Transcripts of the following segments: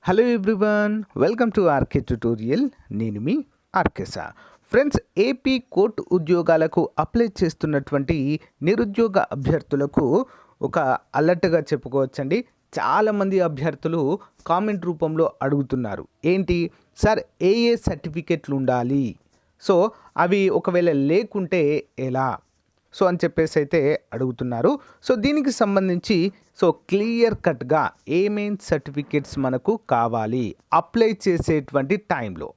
Hello everyone, welcome to RK tutorial. నేను మీ ఆర్కేసా. ఫ్రెండ్స్, ఏపీ కోర్టు ఉద్యోగాలకు అప్లై చేస్తున్నటువంటి నిరుద్యోగ అభ్యర్థులకు ఒక అలర్ట్గా చెప్పుకోవచ్చండి. చాలామంది అభ్యర్థులు కామెంట్ రూపంలో అడుగుతున్నారు, ఏంటి సార్ ఏ సర్టిఫికెట్లు ఉండాలి, సో అవి ఒకవేళ లేకుంటే ఎలా సో అని చెప్పేసి అయితే అడుగుతున్నారు. సో దీనికి సంబంధించి క్లియర్ కట్గా ఏమేం సర్టిఫికేట్స్ మనకు కావాలి అప్లై చేసేటువంటి టైంలో,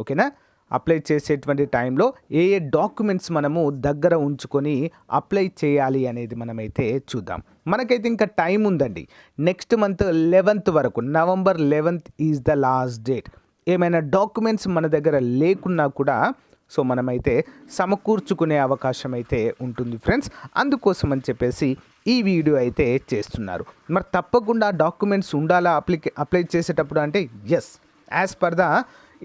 ఓకేనా, అప్లై చేసేటువంటి టైంలో ఏ డాక్యుమెంట్స్ మనము దగ్గర ఉంచుకొని అప్లై చేయాలి అనేది మనమైతే చూద్దాం. మనకైతే ఇంకా టైం ఉందండి. నెక్స్ట్ మంత్ 11th వరకు, November 11th is the last date. ఏమైనా డాక్యుమెంట్స్ మన దగ్గర లేకున్నా కూడా మనమైతే సమకూర్చుకునే అవకాశం అయితే ఉంటుంది ఫ్రెండ్స్. అందుకోసం అని చెప్పేసి ఈ వీడియో అయితే చేస్తున్నారు. మరి తప్పకుండా డాక్యుమెంట్స్ ఉండాలా అప్లై చేసేటప్పుడు అంటే yes, as per the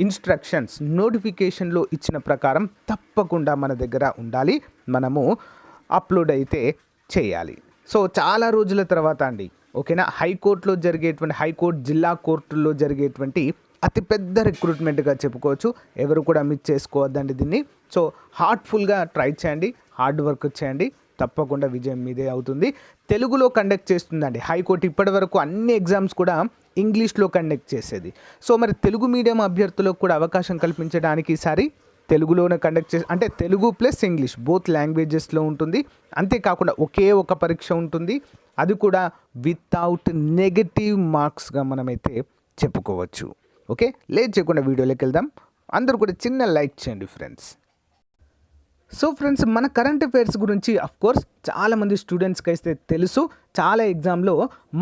instructions నోటిఫికేషన్లో ఇచ్చిన ప్రకారం తప్పకుండా మన దగ్గర ఉండాలి, మనము అప్లోడ్ అయితే చేయాలి. చాలా రోజుల తర్వాత అండి, ఓకేనా, హైకోర్టులో జరిగేటువంటి హైకోర్టు జిల్లా కోర్టుల్లో జరిగేటువంటి అతిపెద్ద రిక్రూట్మెంట్గా చెప్పుకోవచ్చు. ఎవరు కూడా మిస్ చేసుకోవద్దండి దీన్ని. హార్ట్ఫుల్గా ట్రై చేయండి, హార్డ్ వర్క్ చేయండి, తప్పకుండా విజయం మీదే అవుతుంది. తెలుగులో కండక్ట్ చేస్తుందండి హైకోర్టు. ఇప్పటి వరకు అన్ని ఎగ్జామ్స్ కూడా ఇంగ్లీష్లో కండక్ట్ చేసేది. మరి తెలుగు మీడియం అభ్యర్థులకు కూడా అవకాశం కల్పించడానికి ఈసారి తెలుగులోనే కండక్ట్ అంటే తెలుగు ప్లస్ ఇంగ్లీష్ బోత్ లాంగ్వేజెస్లో ఉంటుంది. అంతేకాకుండా ఒకే ఒక పరీక్ష ఉంటుంది, అది కూడా వితౌట్ నెగటివ్ మార్క్స్గా మనమైతే చెప్పుకోవచ్చు. ఓకే, లేట్ చేయకుండా వీడియోలోకి వెళ్దాం. అందరూ కూడా చిన్న లైక్ చేయండి ఫ్రెండ్స్. ఫ్రెండ్స్, మన కరెంట్ అఫైర్స్ గురించి అఫ్కోర్స్ చాలామంది స్టూడెంట్స్కి అయితే తెలుసు. చాలా ఎగ్జామ్లో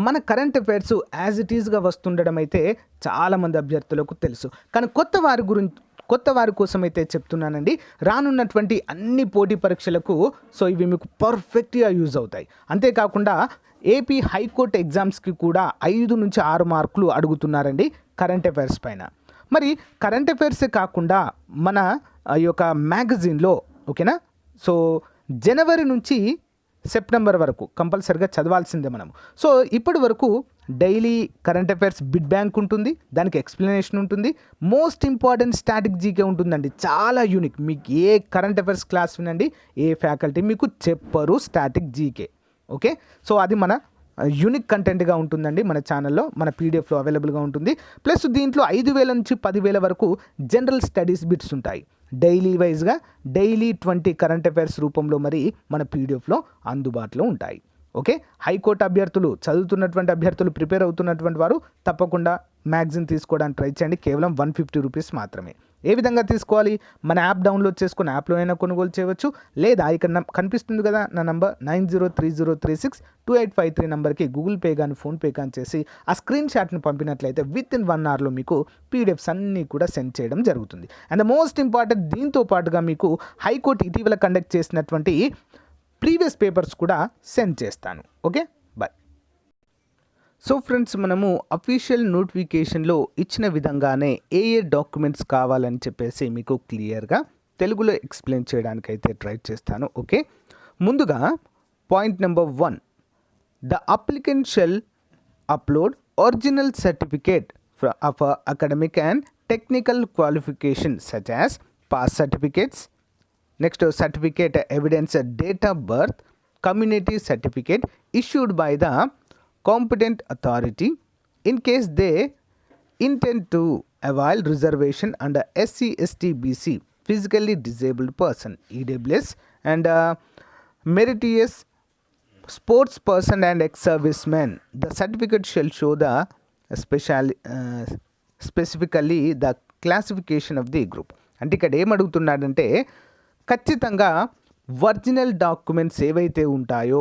మన కరెంట్ అఫైర్స్ యాజ్ ఇట్ ఈస్గా వస్తుండడం అయితే చాలామంది అభ్యర్థులకు తెలుసు. కానీ కొత్త వారి కోసం అయితే చెప్తున్నానండి. రానున్నటువంటి అన్ని పోటీ పరీక్షలకు ఇవి మీకు పర్ఫెక్ట్గా యూజ్ అవుతాయి. అంతేకాకుండా ఏపీ హైకోర్టు ఎగ్జామ్స్కి కూడా 5 నుంచి 6 మార్కులు అడుగుతున్నారండి కరెంట్ అఫైర్స్ పైన. మరి కరెంట్ అఫైర్సే కాకుండా మన ఈ యొక్క మ్యాగజైన్లో, ఓకేనా, జనవరి నుంచి సెప్టెంబర్ వరకు కంపల్సరిగా చదవాల్సిందే మనము. ఇప్పటి వరకు daily current affairs bid bank ఉంటుంది, దానికి ఎక్స్ప్లెనేషన్ ఉంటుంది, మోస్ట్ ఇంపార్టెంట్ స్టాటిక్ జీకే ఉంటుందండి. చాలా యూనిక్. మీకు ఏ కరెంట్ అఫైర్స్ క్లాస్ వినండి, ఏ ఫ్యాకల్టీ మీకు చెప్పరు స్టాటిక్ జీకే. ఓకే, అది మన యూనిక్ కంటెంట్గా ఉంటుందండి. మన ఛానల్లో మన పీడిఎఫ్లో అవైలబుల్గా ఉంటుంది. ప్లస్ దీంట్లో 5,000 నుంచి 10,000 వరకు జనరల్ స్టడీస్ బిట్స్ ఉంటాయి. డైలీ వైజ్గా డైలీ 20 కరెంట్ అఫైర్స్ రూపంలో మరి మన పీడిఎఫ్లో అందుబాటులో ఉంటాయి. ఓకే, హైకోర్టు అభ్యర్థులు చదువుతున్నటువంటి అభ్యర్థులు ప్రిపేర్ అవుతున్నటువంటి వారు తప్పకుండా మ్యాగజైన్ తీసుకోవడానికి ట్రై చేయండి. కేవలం 150 రూపీస్ మాత్రమే. ఏ విధంగా తీసుకోవాలి? మన యాప్ డౌన్లోడ్ చేసుకుని యాప్లో అయినా కొనుగోలు చేయవచ్చు, లేదా ఇక్కడ కనిపిస్తుంది కదా నా నంబర్ 9030362853 నెంబర్కి గూగుల్ పే కానీ ఫోన్పే కానీ చేసి ఆ స్క్రీన్ షాట్ని పంపినట్లయితే విత్ ఇన్ 1 అవర్లో మీకు పీడిఎఫ్స్ అన్నీ కూడా సెండ్ చేయడం జరుగుతుంది. అండ్ ద మోస్ట్ ఇంపార్టెంట్, దీంతో పాటుగా మీకు హైకోర్టు ఇటీవల కండక్ట్ చేసినటువంటి ప్రీవియస్ పేపర్స్ కూడా సెండ్ చేస్తాను. Okay, bye. ఫ్రెండ్స్, మనము అఫీషియల్ నోటిఫికేషన్లో ఇచ్చిన విధంగానే ఏ డాక్యుమెంట్స్ కావాలని చెప్పేసి మీకు క్లియర్గా తెలుగులో ఎక్స్ప్లెయిన్ చేయడానికి అయితే ట్రై చేస్తాను. ఓకే, ముందుగా point number 1, the applicant shall upload original certificate of academic and technical qualification such as pass certificates, next certificate evidence date of birth, community certificate issued by the competent authority in case they intend to avail reservation under SC/ST/BC physically disabled person EWS and meritorious sports person and ex-serviceman. The certificate shall show the specifically the classification of the group. అంటే ఇక్కడ ఏమడుగుతున్నాడంటే ఖచ్చితంగా original documents ఏవైతే ఉంటాయో,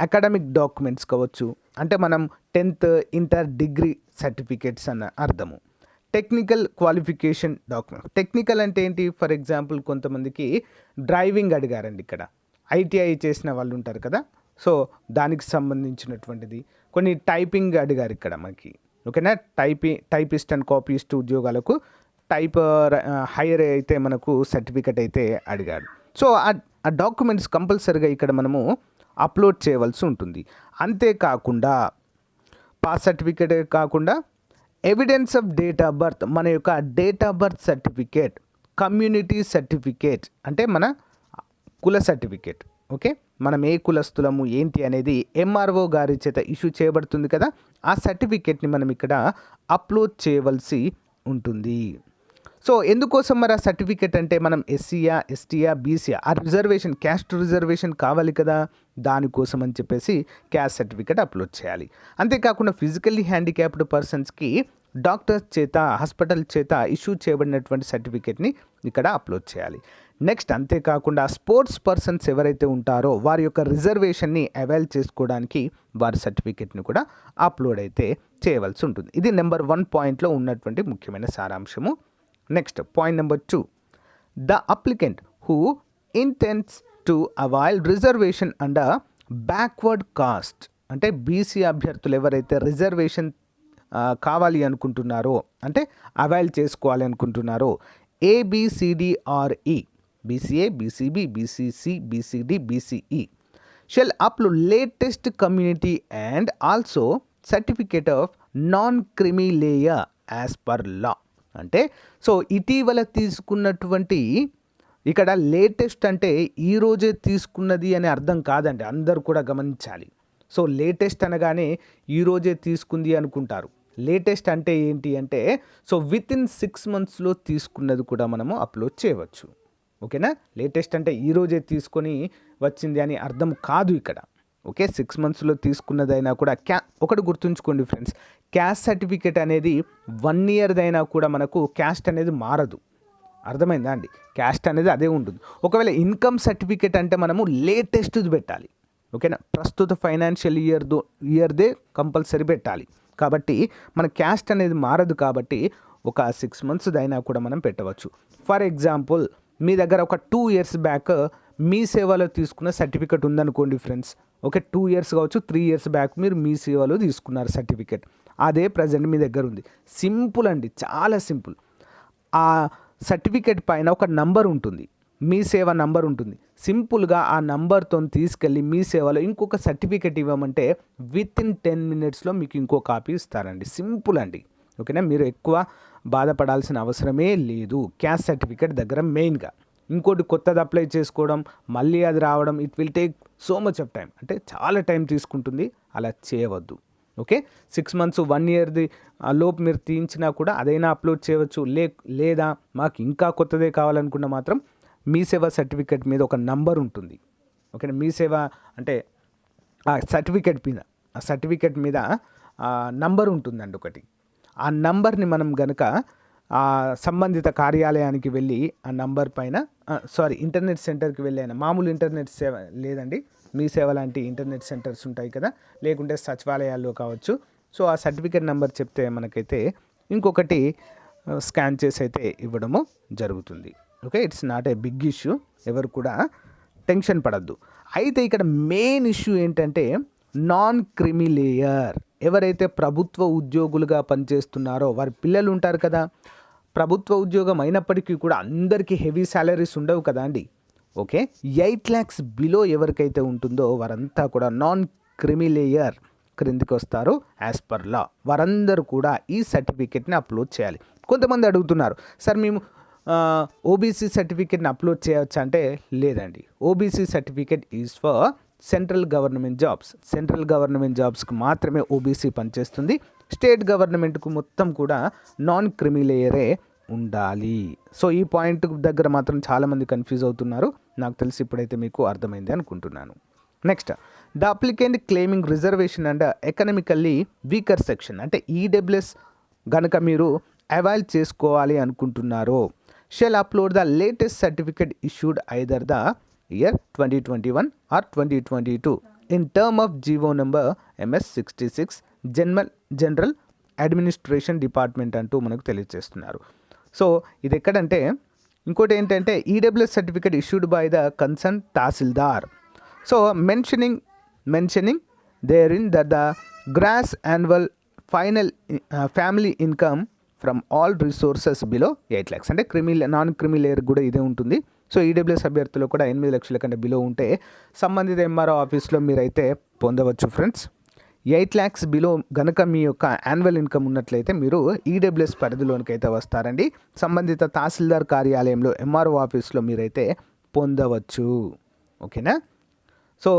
academic documents కావచ్చు, అంటే మనం 10th inter degree certificates అన్న అర్థము. టెక్నికల్ క్వాలిఫికేషన్ డాక్యుమెంట్, టెక్నికల్ అంటే ఏంటి? ఫర్ ఎగ్జాంపుల్ కొంతమందికి డ్రైవింగ్ అడిగారండి, ఇక్కడ ఐటీఐ చేసిన వాళ్ళు ఉంటారు కదా, దానికి సంబంధించినటువంటిది. కొన్ని టైపింగ్ అడిగారు ఇక్కడ మనకి, ఓకేనా, టైపిస్ట్ అండ్ కాపీస్ట్ ఉద్యోగాలకు హైయర్ అయితే మనకు సర్టిఫికెట్ అయితే అడిగాడు. ఆ డాక్యుమెంట్స్ కంపల్సరీగా ఇక్కడ మనము అప్లోడ్ చేయవలసి ఉంటుంది. అంతేకాకుండా పాస్ సర్టిఫికేట్ కాకుండా evidence of date of birth, మన యొక్క date of birth certificate, community certificate అంటే మన కుల సర్టిఫికేట్. ఓకే, మనం ఏ కులస్తులము ఏంటి అనేది ఎంఆర్ఓ గారి చేత ఇష్యూ చేయబడుతుంది కదా, ఆ సర్టిఫికేట్ని మనం ఇక్కడ అప్లోడ్ చేయవలసి ఉంటుంది. సో ఎందుకోసం మరి ఆ సర్టిఫికేట్ అంటే మనం ఎస్సీయా, ఎస్టీయా, బీసీయా, ఆ రిజర్వేషన్, క్యాస్ట్ రిజర్వేషన్ కావాలి కదా, దానికోసం అని చెప్పేసి క్యాస్ట్ సర్టిఫికేట్ అప్లోడ్ చేయాలి. అంతేకాకుండా ఫిజికల్లీ హ్యాండిక్యాప్డ్ పర్సన్స్కి డాక్టర్స్ చేత, హాస్పిటల్ చేత ఇష్యూ చేయబడినటువంటి సర్టిఫికేట్ని ఇక్కడ అప్లోడ్ చేయాలి. నెక్స్ట్ అంతేకాకుండా స్పోర్ట్స్ పర్సన్స్ ఎవరైతే ఉంటారో వారి యొక్క రిజర్వేషన్ని అవైల్ చేసుకోవడానికి వారి సర్టిఫికేట్ని కూడా అప్లోడ్ అయితే చేయవలసి ఉంటుంది. ఇది నెంబర్ 1 పాయింట్లో ఉన్నటువంటి ముఖ్యమైన సారాంశము. Next point number 2, the applicant who intends to avail reservation under backward caste, అంటే బీసీ అభ్యర్థులు ఎవరైతే రిజర్వేషన్ కావాలి అనుకుంటున్నారో, అంటే అవైల్ చేసుకోవాలి అనుకుంటున్నారో, ABCDRE, BCA, BCB, BCC, BCD, BCE shall upload latest community and also certificate of non-creamy layer as per law. అంటే so ఇటీవల తీసుకున్నటువంటి, ఇక్కడ లేటెస్ట్ అంటే ఈరోజే తీసుకున్నది అనే అర్థం కాదండి, అందరూ కూడా గమనించాలి. సో లేటెస్ట్ అనగానే ఈరోజే తీసుకుంది అనుకుంటారు. లేటెస్ట్ అంటే ఏంటి అంటే సో వితిన్ 6 monthsలో తీసుకున్నది కూడా మనము అప్లోడ్ చేయవచ్చు. ఓకేనా, లేటెస్ట్ అంటే ఈరోజే తీసుకొని వచ్చింది అని అర్థం కాదు ఇక్కడ. ఓకే, 6 monthsలో తీసుకున్నదైనా కూడా ఒకటి గుర్తుంచుకోండి ఫ్రెండ్స్, క్యాస్ట్ సర్టిఫికేట్ అనేది 1 yearదైనా కూడా మనకు క్యాస్ట్ అనేది మారదు. అర్థమైందా అండి, క్యాస్ట్ అనేది అదే ఉంటుంది. ఒకవేళ ఇన్కమ్ సర్టిఫికేట్ అంటే మనము లేటెస్ట్ది పెట్టాలి. ఓకేనా, ప్రస్తుత ఫైనాన్షియల్ ఇయర్దే కంపల్సరీ పెట్టాలి. కాబట్టి మన క్యాస్ట్ అనేది మారదు, కాబట్టి ఒక 6 monthsదైనా కూడా మనం పెట్టవచ్చు. ఫర్ ఎగ్జాంపుల్ మీ దగ్గర ఒక 2 years బ్యాక్ మీ సేవలో తీసుకున్న సర్టిఫికేట్ ఉందనుకోండి ఫ్రెండ్స్. ఓకే, 2 years కావచ్చు, 3 years బ్యాక్ మీరు మీ సేవలో తీసుకున్నారు సర్టిఫికేట్, అదే ప్రజెంట్ మీ దగ్గర ఉంది. సింపుల్ అండి, చాలా సింపుల్. ఆ సర్టిఫికేట్ పైన ఒక నంబర్ ఉంటుంది, మీ సేవ నంబర్ ఉంటుంది. సింపుల్గా ఆ నంబర్తో తీసుకెళ్ళి మీ సేవలో ఇంకొక సర్టిఫికేట్ ఇవ్వమంటే వితిన్ 10 minutesలో మీకు ఇంకో కాపీ ఇస్తారండి. సింపుల్ అండి. ఓకేనా, మీరు ఎక్కువ బాధపడాల్సిన అవసరమే లేదు. క్యాస్ట్ సర్టిఫికేట్ దగ్గర మెయిన్గా ఇంకోటి కొత్తది అప్లై చేసుకోవడం, మళ్ళీ అది రావడం, it will take so much of time, అంటే చాలా టైం తీసుకుంటుంది. అలా చేయవద్దు. ఓకే, 6 months 1 yearది లోపు మీరు తీయించినా కూడా అదైనా అప్లోడ్ చేయవచ్చు. లేదా మాకు ఇంకా కొత్తదే కావాలనుకున్న మాత్రం మీ సేవ సర్టిఫికేట్ మీద ఒక నంబర్ ఉంటుంది. ఓకేనా, మీ సేవ అంటే ఆ సర్టిఫికేట్ మీద నంబర్ ఉంటుందండి ఒకటి. ఆ నంబర్ని మనం గనక సంబంధిత కార్యాలయానికి వెళ్ళి ఆ నంబర్ పైన ఇంటర్నెట్ సెంటర్కి వెళ్ళి అయినా, మామూలు ఇంటర్నెట్ సేవ లేదండి, మీ సేవ లాంటి ఇంటర్నెట్ సెంటర్స్ ఉంటాయి కదా, లేకుంటే సచివాలయాల్లో కావచ్చు. సో ఆ సర్టిఫికేట్ నెంబర్ చెప్తే మనకైతే ఇంకొకటి స్కాన్ చేసి అయితే ఇవ్వడము జరుగుతుంది. Okay, it's not a big issue, ఎవరు కూడా టెన్షన్ పడద్దు. అయితే ఇక్కడ మెయిన్ ఇష్యూ ఏంటంటే నాన్ క్రిమి లేయర్. ఎవరైతే ప్రభుత్వ ఉద్యోగులుగా పనిచేస్తున్నారో వారి పిల్లలు ఉంటారు కదా, ప్రభుత్వ ఉద్యోగం అయినప్పటికీ కూడా అందరికీ హెవీ శాలరీస్ ఉండవు కదా అండి. ఓకే, 8 lakhs బిలో ఎవరికైతే ఉంటుందో వారంతా కూడా నాన్ క్రిమి లేయర్ క్రిందికి వస్తారు యాజ్ పర్ లా. వారందరూ కూడా ఈ సర్టిఫికేట్ని అప్లోడ్ చేయాలి. కొంతమంది అడుగుతున్నారు, సార్ మేము ఓబీసీ సర్టిఫికేట్ని అప్లోడ్ చేయవచ్చు అంటే, లేదండి, OBC certificate is for central government జాబ్స్కి మాత్రమే ఓబీసీ పనిచేస్తుంది. స్టేట్ గవర్నమెంట్కు మొత్తం కూడా నాన్ క్రిమి లేయరే ఉండాలి. సో ఈ పాయింట్ దగ్గర మాత్రం చాలామంది కన్ఫ్యూజ్ అవుతున్నారు. నాకు తెలిసి ఇప్పుడైతే మీకు అర్థమైంది అనుకుంటున్నాను. Next, the applicant claiming reservation and economically weaker section, అంటే ఈడబ్ల్యూఎస్ గనక మీరు అవైల్ చేసుకోవాలి అనుకుంటున్నారో, shall upload the latest certificate issued either the year 2021 or 2022 in term of GO number MS66 general administration department అంటూ మనకు తెలియజేస్తున్నారు. సో ఇది ఎక్కడంటే, ఇంకోటి ఏంటంటే EWS certificate issued by the concern tahsildar. So mentioning there in that the gross annual final family income from all resources below 8 lakhs, అంటే non creamy layer కూడా ఇదే ఉంటుంది. సో ఈడబ్ల్యూఎస్ అభ్యర్థులు కూడా 8 lakhs కంటే బిలో ఉంటే సంబంధిత ఎంఆర్ఓ ఆఫీస్లో మీరైతే పొందవచ్చు ఫ్రెండ్స్. 8 lakhs బిలో గనక మీ యొక్క యాన్యువల్ ఇన్కమ్ ఉన్నట్లయితే మీరు ఈడబ్ల్యూఎస్ పరిధిలోనికి అయితే వస్తారండి. సంబంధిత తహసీల్దార్ కార్యాలయంలో ఎంఆర్ఓ ఆఫీస్లో మీరైతే పొందవచ్చు. ఓకేనా? సో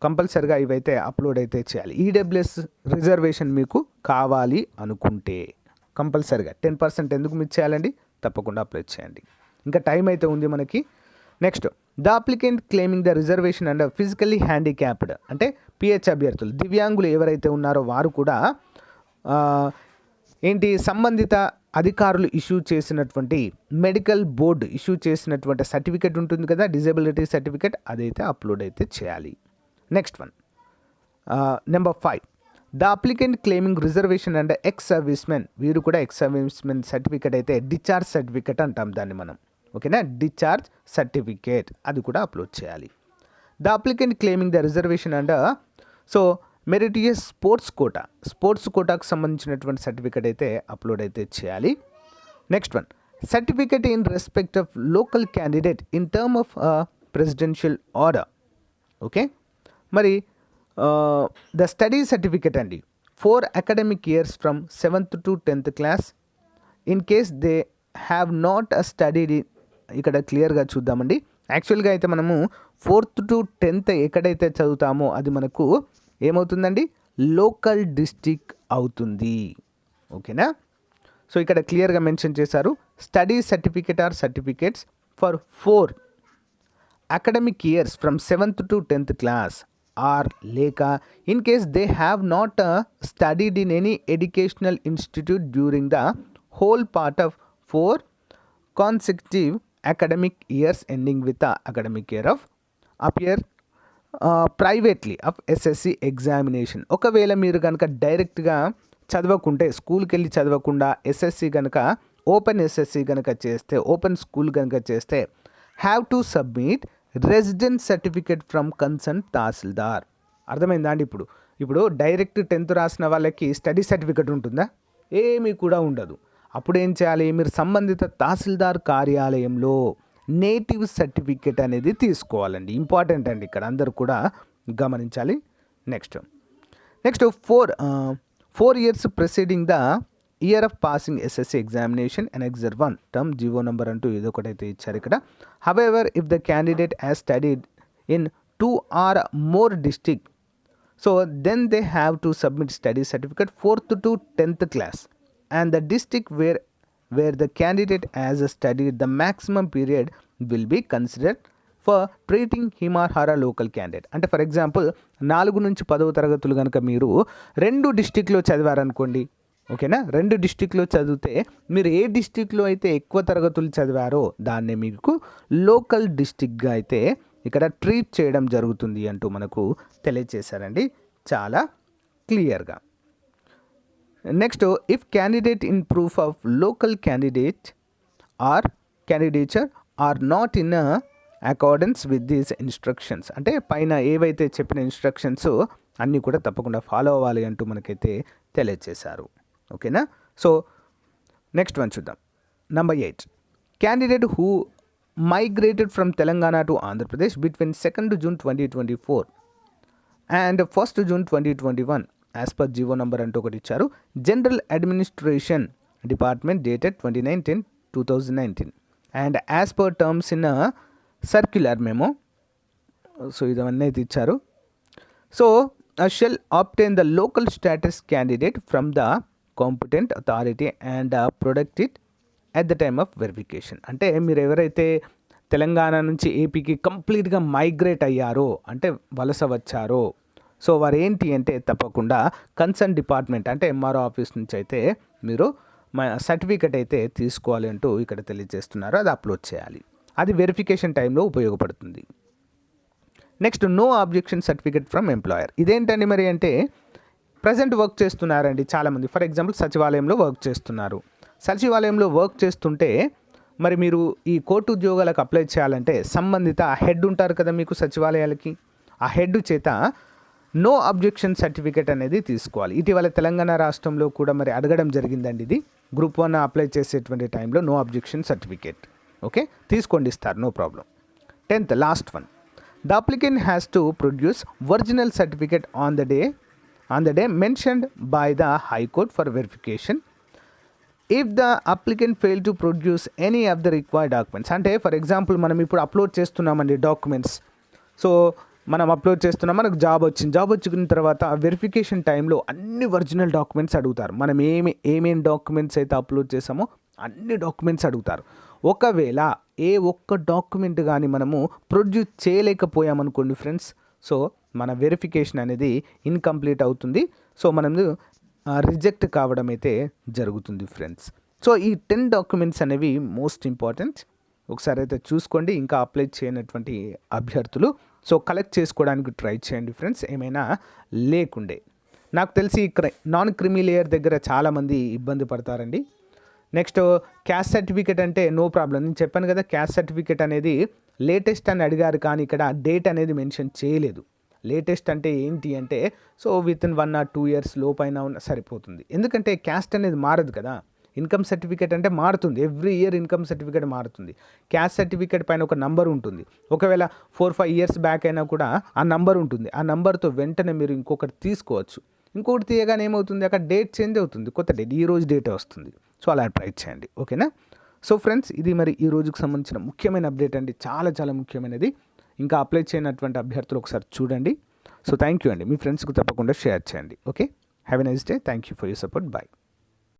కంపల్సరిగా ఇవైతే అప్లోడ్ అయితే చేయాలి. ఈడబ్ల్యూఎస్ రిజర్వేషన్ మీకు కావాలి అనుకుంటే కంపల్సరిగా 10% ఎందుకు మిస్ చేయాలండి? తప్పకుండా అప్లై చేయండి. ఇంకా టైం అయితే ఉంది మనకి. Next, the applicant claiming the reservation and physically handicapped అంటే పిహెచ్ అభ్యర్థులు, దివ్యాంగులు ఎవరైతే ఉన్నారో వారు కూడా సంబంధిత అధికారులు ఇష్యూ చేసినటువంటి మెడికల్ బోర్డు ఇష్యూ చేసినటువంటి సర్టిఫికేట్ ఉంటుంది కదా, డిజబిలిటీ సర్టిఫికేట్, అదైతే అప్లోడ్ అయితే చేయాలి. Next one, number 5, the applicant claiming reservation and ex servicemen, వీరు కూడా ఎక్స్ సర్వీస్మెన్ సర్టిఫికేట్ అయితే డిశ్చార్జ్ సర్టిఫికేట్ అంటాం దాన్ని మనం. ఓకేనా? డిశ్చార్జ్ సర్టిఫికేట్ అది కూడా అప్లోడ్ చేయాలి. The applicant claiming the reservation and meritorious sports కోటాకు సంబంధించినటువంటి సర్టిఫికేట్ అయితే అప్లోడ్ అయితే చేయాలి. Next one, certificate in respect of local candidate in term of presidential order. Okay, మరి ద స్టడీ సర్టిఫికేట్ అండి 4 academic years from 7th to 10th class in case they have not studied. ఇక్కడ క్లియర్గా చూద్దామండి. యాక్చువల్గా అయితే మనము 4th to 10th ఎక్కడైతే చదువుతామో అది మనకు ఏమవుతుందండి? లోకల్ డిస్ట్రిక్ట్ అవుతుంది. ఓకేనా? సో ఇక్కడ క్లియర్గా మెన్షన్ చేశారు, study certificate or certificates for 4 academic years from 7th to 10th class or లేక in case they have not studied in any educational institute during the whole part of 4 consecutive academic years ending with the academic year of appear privately of SSC examination. ఒకవేళ మీరు కనుక డైరెక్ట్గా చదవకుంటే, స్కూల్కి వెళ్ళి చదవకుండా SSC కనుక open SSC కనుక చేస్తే, ఓపెన్ స్కూల్ కనుక చేస్తే have to submit residence certificate from concern tahsildar. అర్థమైందా అండి? ఇప్పుడు డైరెక్ట్ 10th రాసిన వాళ్ళకి స్టడీ సర్టిఫికేట్ ఉంటుందా? ఏమీ కూడా ఉండదు. అప్పుడు ఏం చేయాలి? మీరు సంబంధిత తహసీల్దార్ కార్యాలయంలో నేటివ్ సర్టిఫికేట్ అనేది తీసుకోవాలండి. ఇంపార్టెంట్ అండి, ఇక్కడ అందరూ కూడా గమనించాలి. Next 4 years preceding the year of passing SSC examination and Exer 1 term GO number అంటూ ఏదో ఒకటైతే ఇచ్చారు ఇక్కడ. However if the candidate has studied in 2 or more district, so then they have to submit study certificate 4th to 10th class and the district where the candidate has studied, the maximum period will be considered for treating him or her a local candidate. అంటే for example 4 నుంచి 10వ తరగతులు కనుక మీరు 2 డిస్టిక్లో చదివారనుకోండి. ఓకేనా? 2 డిస్టిక్లో చదివితే మీరు ఏ డిస్టిక్లో అయితే ఎక్కువ తరగతులు చదివారో దాన్నే మీకు లోకల్ డిస్టిక్గా అయితే ఇక్కడ ట్రీట్ చేయడం జరుగుతుంది అంటూ మనకు తెలియజేశారండి చాలా క్లియర్గా. Next, if candidate in proof of local candidature or not in accordance with these instructions, అంటే పైన ఏవైతే చెప్పిన ఇన్స్ట్రక్షన్స్ అన్నీ కూడా తప్పకుండా ఫాలో అవ్వాలి అంటూ మనకైతే తెలియజేశారు. ఓకేనా? సో నెక్స్ట్ వన్ చూద్దాం. Number 8, candidate who migrated from Telangana to Andhra Pradesh between 2nd June 2024 and 1st June 2021 as per GO number అంటూ ఒకటి ఇచ్చారు. General administration department dated 29/10/2019 and as per terms in circular memo. So ఇదన్నీ అయితే ఇచ్చారు. So shall ఆబ్టైన్ the local status candidate from the competent authority and product it at the time of verification. అంటే మీరు ఎవరైతే తెలంగాణ నుంచి ఏపీకి కంప్లీట్గా మైగ్రేట్ అయ్యారో, అంటే వలస వచ్చారో, సో వారు ఏంటి అంటే తప్పకుండా కన్సర్న్ డిపార్ట్మెంట్ అంటే ఎంఆర్ఓ ఆఫీస్ నుంచి అయితే మీరు సర్టిఫికేట్ అయితే తీసుకోవాలి అంటూ ఇక్కడ తెలియజేస్తున్నారు. అది అప్లోడ్ చేయాలి. అది వెరిఫికేషన్ టైంలో ఉపయోగపడుతుంది. Next, no objection certificate from employer. ఇదేంటండి మరి అంటే ప్రజెంట్ వర్క్ చేస్తున్నారండి చాలామంది. ఫర్ ఎగ్జాంపుల్ సచివాలయంలో వర్క్ చేస్తున్నారు. సచివాలయంలో వర్క్ చేస్తుంటే మరి మీరు ఈ కోర్టు ఉద్యోగాలకు అప్లై చేయాలంటే సంబంధిత హెడ్ ఉంటారు కదా మీకు సచివాలయాలకి, ఆ హెడ్ చేత నో అబ్జెక్షన్ సర్టిఫికేట్ అనేది తీసుకోవాలి. ఇటీవల తెలంగాణ రాష్ట్రంలో కూడా మరి అడగడం జరిగిందండి. ఇది గ్రూప్ 1 అప్లై చేసేటువంటి టైంలో నో అబ్జెక్షన్ సర్టిఫికేట్. ఓకే, తీసుకోండి, ఇస్తారు, no problem. 10th last one, the applicant has to produce original certificate on the day on the day mentioned by the High Court for verification. If the applicant failed to produce any of the required documents, అంటే for example మనం ఇప్పుడు upload చేస్తున్నామండి documents. So మనం upload చేస్తున్నాం, మనకు job వచ్చిన తర్వాత verification టైంలో అన్ని ఒరిజినల్ డాక్యుమెంట్స్ అడుగుతారు. మనం ఏమేం డాక్యుమెంట్స్ అయితే అప్లోడ్ చేసామో అన్ని డాక్యుమెంట్స్ అడుగుతారు. ఒకవేళ ఏ ఒక్క డాక్యుమెంట్ కానీ మనము ప్రొడ్యూస్ చేయలేకపోయామనుకోండి ఫ్రెండ్స్, సో మన వెరిఫికేషన్ అనేది ఇన్కంప్లీట్ అవుతుంది. సో మనం రిజెక్ట్ కావడం అయితే జరుగుతుంది ఫ్రెండ్స్. సో ఈ 10 డాక్యుమెంట్స్ అనేవి మోస్ట్ ఇంపార్టెంట్. ఒకసారి అయితే చూసుకోండి. ఇంకా అప్లై చేయనటువంటి అభ్యర్థులు సో కలెక్ట్ చేసుకోవడానికి ట్రై చేయండి ఫ్రెండ్స్, ఏమైనా లేకుండే. నాకు తెలిసి నాన్ క్రిమీ లేయర్ దగ్గర చాలామంది ఇబ్బంది పడతారండి. నెక్స్ట్ క్యాస్ట్ సర్టిఫికేట్ అంటే నో ప్రాబ్లం. నేను చెప్పాను కదా, క్యాస్ట్ సర్టిఫికేట్ అనేది లేటెస్ట్ అని అడిగారు, కానీ ఇక్కడ డేట్ అనేది మెన్షన్ చేయలేదు. లేటెస్ట్ అంటే ఏంటి అంటే సో వితిన్ 1 or 2 years లోపైన సరిపోతుంది. ఎందుకంటే క్యాస్ట్ అనేది మారదు కదా. ఇన్కమ్ సర్టిఫికేట్ అంటే మారుతుంది, ఎవ్రీ ఇయర్ ఇన్కమ్ సర్టిఫికేట్ మారుతుంది. క్యాస్ట్ సర్టిఫికేట్ పైన ఒక నంబర్ ఉంటుంది. ఒకవేళ 4-5 years బ్యాక్ అయినా కూడా ఆ నంబర్ ఉంటుంది. ఆ నంబర్తో వెంటనే మీరు ఇంకొకటి తీసుకోవచ్చు. ఇంకొకటి తీయగానే ఏమవుతుంది, అక్కడ డేట్ చేంజ్ అవుతుంది, కొత్త డేట్, ఈ రోజు డేటే వస్తుంది. సో అలా ట్రై చేయండి, ఓకేనా. సో ఫ్రెండ్స్, ఇది మరి ఈ రోజుకి సంబంధించిన ముఖ్యమైన అప్డేట్ అండి, చాలా చాలా ముఖ్యమైనది. ఇంకా అప్లై చేయనటువంటి అభ్యర్థులు ఒకసారి చూడండి. సో థ్యాంక్ యూ అండి. మీ ఫ్రెండ్స్కి తప్పకుండా షేర్ చేయండి. Okay, have a nice day. Thank you for your support. Bye.